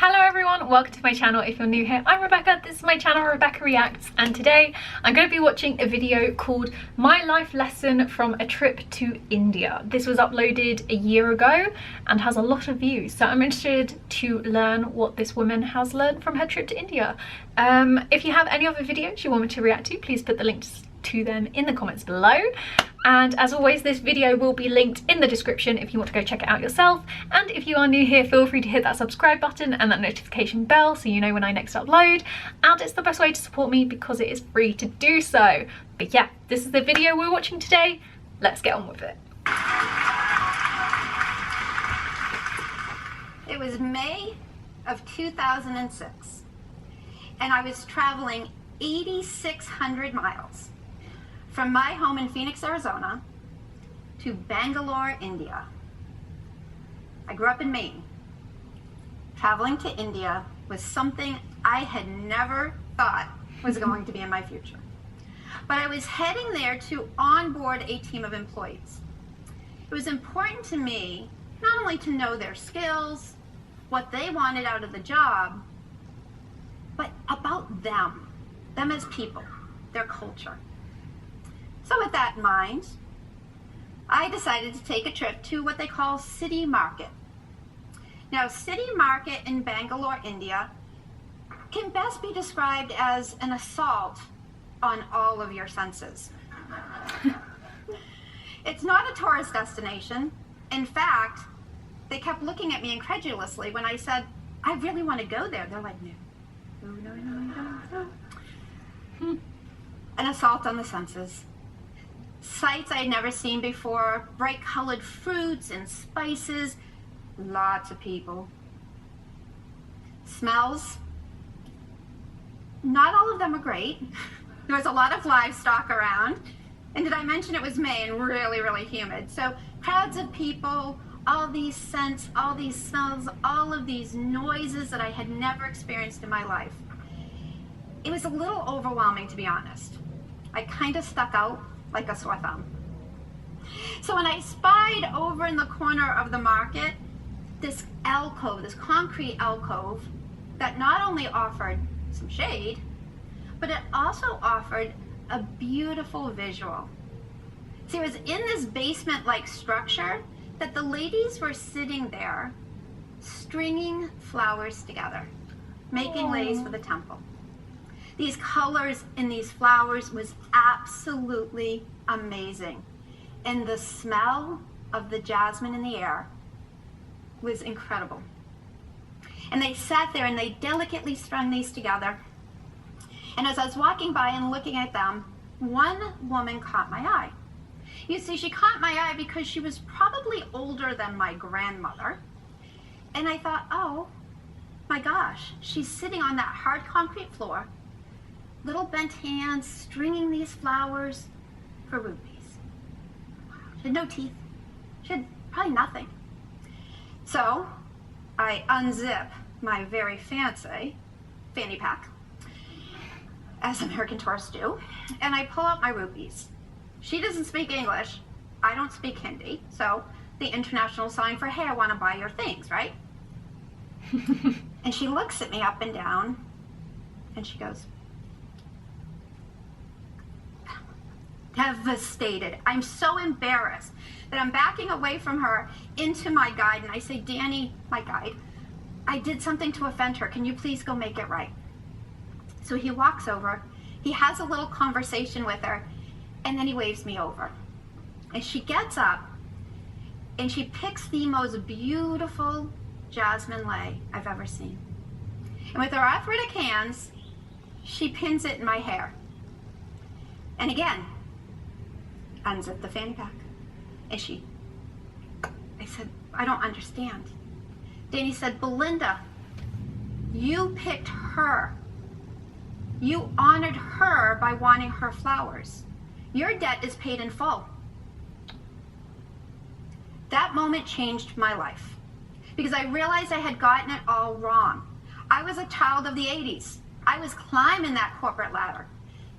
Hello everyone, welcome to my channel. If you're new here, I'm Rebecca, this is my channel Rebecca Reacts, and today I'm going to be watching a video called My Life Lesson from a Trip to India. This was uploaded a year ago and has a lot of views, so I'm interested to learn what this woman has learned from her trip to India. If you have any other videos you want me to react to, please put the links to them in the comments below. And as always, this video will be linked in the description if you want to go check it out yourself. And if you are new here, feel free to hit that subscribe button and that notification bell so you know when I next upload. And it's the best way to support me because it is free to do so. But yeah, this is the video we're watching today. Let's get on with it. It was May of 2006, and I was traveling 8,600 miles from my home in Phoenix, Arizona, to Bangalore, India. I grew up in Maine. Traveling to India was something I had never thought was going to be in my future. But I was heading there to onboard a team of employees. It was important to me not only to know their skills, what they wanted out of the job, but about them as people, their culture. So with that in mind, I decided to take a trip to what they call City Market. Now, City Market in Bangalore, India, can best be described as an assault on all of your senses. It's not a tourist destination. In fact, they kept looking at me incredulously when I said, I really want to go there. They're like, no. An assault on the senses. Sights I had never seen before, bright colored fruits and spices, lots of people. Smells, not all of them are great. There was a lot of livestock around, and did I mention it was May and really, really humid. So crowds of people, all these scents, all these smells, all of these noises that I had never experienced in my life. It was a little overwhelming, to be honest. I kind of stuck out like a sore thumb. So when I spied over in the corner of the market this alcove, this concrete alcove that not only offered some shade, but it also offered a beautiful visual. See, it was in this basement-like structure that the ladies were sitting there stringing flowers together, making leis for the temple. These colors in these flowers was absolutely amazing. And the smell of the jasmine in the air was incredible. And they sat there and they delicately strung these together. And as I was walking by and looking at them, one woman caught my eye. You see, she caught my eye because she was probably older than my grandmother. And I thought, oh my gosh, she's sitting on that hard concrete floor, little bent hands, stringing these flowers for rupees. She had no teeth. She had probably nothing. So I unzip my very fancy fanny pack, as American tourists do, and I pull out my rupees. She doesn't speak English. I don't speak Hindi. So the international sign for, hey, I want to buy your things, right? And she looks at me up and down, and she goes, devastated. I'm so embarrassed that I'm backing away from her into my guide, and I say, Danny, my guide, I did something to offend her. Can you please go make it right? So he walks over, he has a little conversation with her, and then he waves me over. And she gets up and she picks the most beautiful jasmine lei I've ever seen. And with her arthritic hands, she pins it in my hair. And again, unzip the fanny pack. And I said, I don't understand. Danny said, Belinda, you picked her. You honored her by wanting her flowers. Your debt is paid in full. That moment changed my life because I realized I had gotten it all wrong. I was a child of the 80s. I was climbing that corporate ladder.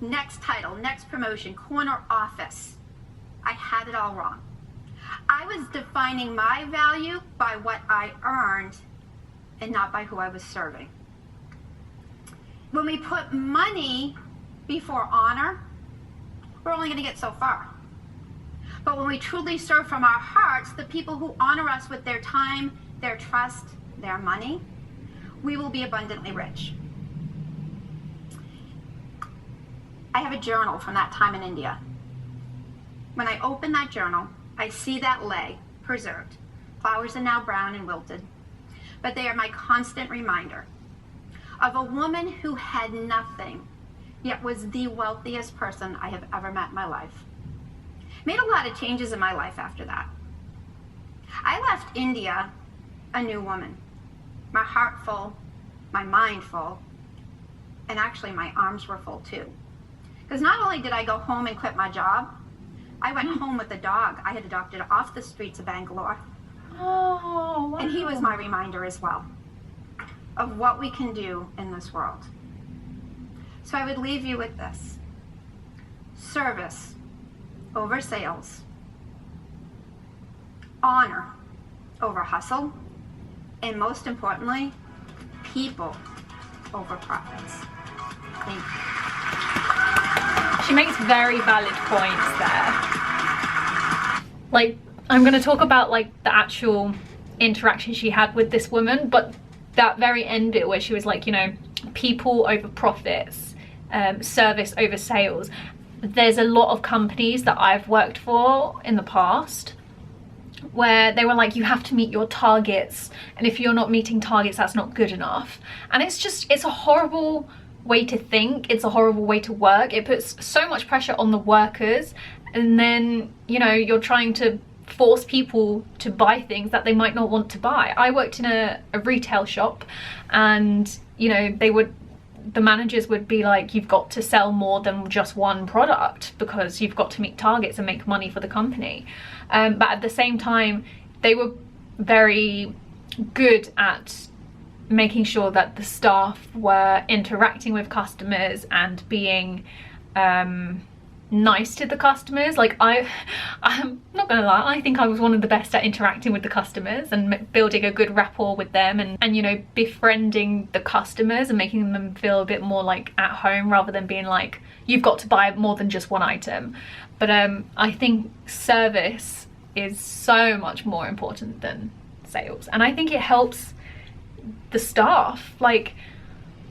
Next title, next promotion, corner office. I had it all wrong. I was defining my value by what I earned and not by who I was serving. When we put money before honor, we're only going to get so far. But when we truly serve from our hearts, the people who honor us with their time, their trust, their money, we will be abundantly rich. I have a journal from that time in India. When I open that journal, I see that lei preserved. Flowers are now brown and wilted, but they are my constant reminder of a woman who had nothing, yet was the wealthiest person I have ever met in my life. Made a lot of changes in my life after that. I left India a new woman, my heart full, my mind full, and actually my arms were full too. Because not only did I go home and quit my job, I went home with a dog I had adopted off the streets of Bangalore. Oh, wow. And he was my reminder as well of what we can do in this world. So I would leave you with this. Service over sales. Honor over hustle. And most importantly, people over profits. Thank you. She makes very valid points there. Like, I'm going to talk about like the actual interaction she had with this woman, but that very end bit where she was like, you know, people over profits, service over sales. There's a lot of companies that I've worked for in the past where they were like, you have to meet your targets, and if you're not meeting targets, that's not good enough. And it's a horrible way to think. It's a horrible way to work. It puts so much pressure on the workers, and then, you know, you're trying to force people to buy things that they might not want to buy. I worked in a retail shop, and, you know, the managers would be like, you've got to sell more than just one product because you've got to meet targets and make money for the company. But at the same time, they were very good at making sure that the staff were interacting with customers and being nice to the customers. Like, I'm not gonna lie, I think I was one of the best at interacting with the customers and building a good rapport with them, and you know, befriending the customers and making them feel a bit more like at home, rather than being like, you've got to buy more than just one item. But I think service is so much more important than sales, and I think it helps the staff. Like,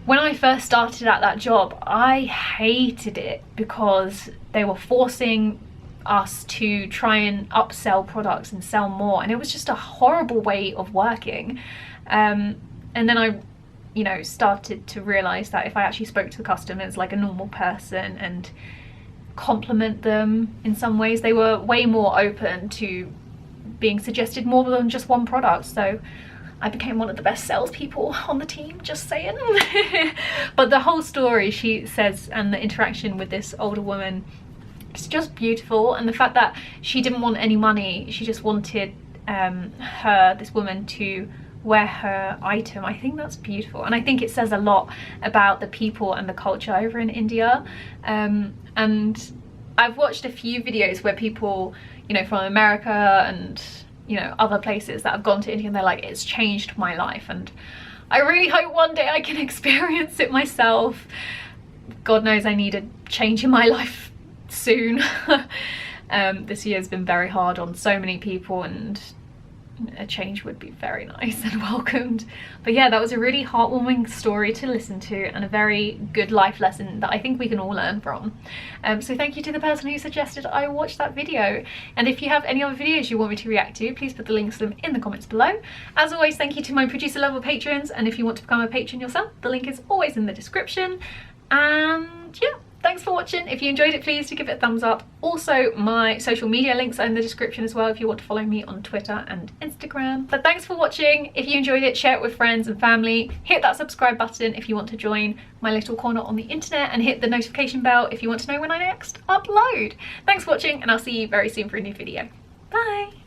when I first started at that job, I hated it because they were forcing us to try and upsell products and sell more, and it was just a horrible way of working. And then I, you know, started to realize that if I actually spoke to the customers like a normal person and compliment them in some ways, they were way more open to being suggested more than just one product. So I became one of the best salespeople on the team, just saying. But the whole story, she says, and the interaction with this older woman, it's just beautiful. And the fact that she didn't want any money, she just wanted this woman to wear her item. I think that's beautiful, and I think it says a lot about the people and the culture over in India. And I've watched a few videos where people, you know, from America and, you know, other places that have gone to India, and they're like, it's changed my life, and I really hope one day I can experience it myself. God knows I need a change in my life soon. This year's been very hard on so many people, and a change would be very nice and welcomed. But yeah, that was a really heartwarming story to listen to, and a very good life lesson that I think we can all learn from. So thank you to the person who suggested I watch that video, and if you have any other videos you want me to react to, please put the links to them in the comments below. As always, thank you to my producer level patrons, and if you want to become a patron yourself, the link is always in the description. And yeah, thanks for watching. If you enjoyed it, please do give it a thumbs up. Also, my social media links are in the description as well if you want to follow me on Twitter and Instagram. But thanks for watching. If you enjoyed it, share it with friends and family. Hit that subscribe button if you want to join my little corner on the internet, and hit the notification bell if you want to know when I next upload. Thanks for watching, and I'll see you very soon for a new video. Bye!